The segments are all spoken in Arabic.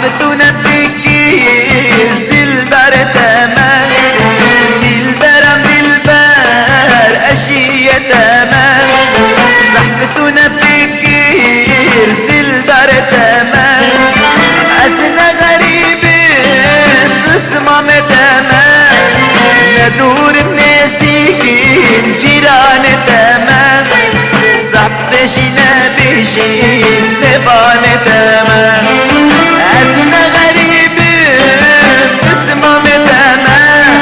صحبتنا بتكيس دلبر تمام، دلبرم دلبر أشياء تمام. صحبتنا بتكيس دلبر تمام، أسنا غريبين بصمام تمام. ندور بنسيكين جيران تمام، صحبشنا بشيس نبان تمام. أسنا غريبين بصمام تمام،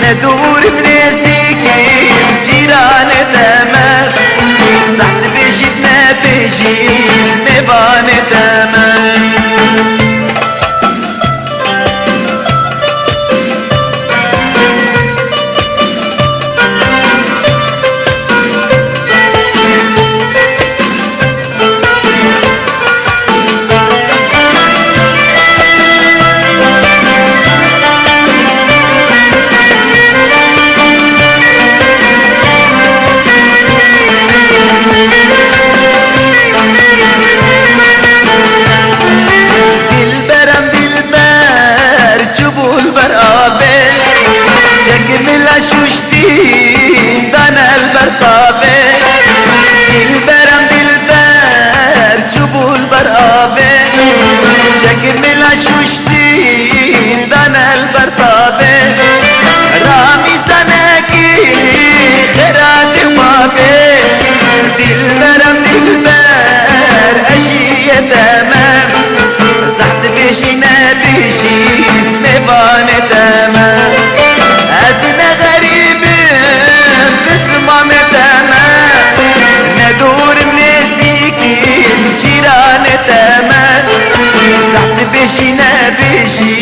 ندور بنسيكين جيران تمام، صحبشنا بشيس نبان تمام. شوشتين دانا البرقابة، دلبرم دلبر جبو البرقابة. جمل شوشتين دانا البرقابة، رامي سناكي خيرات بابي. دلبرم دلبر أشياء تمام، صحت بيشينا بيشيز نبان تمام. أزنا غريبين بصمام تمام، ندور بنسيكين جيران تمام. صحت بيشينا بيشي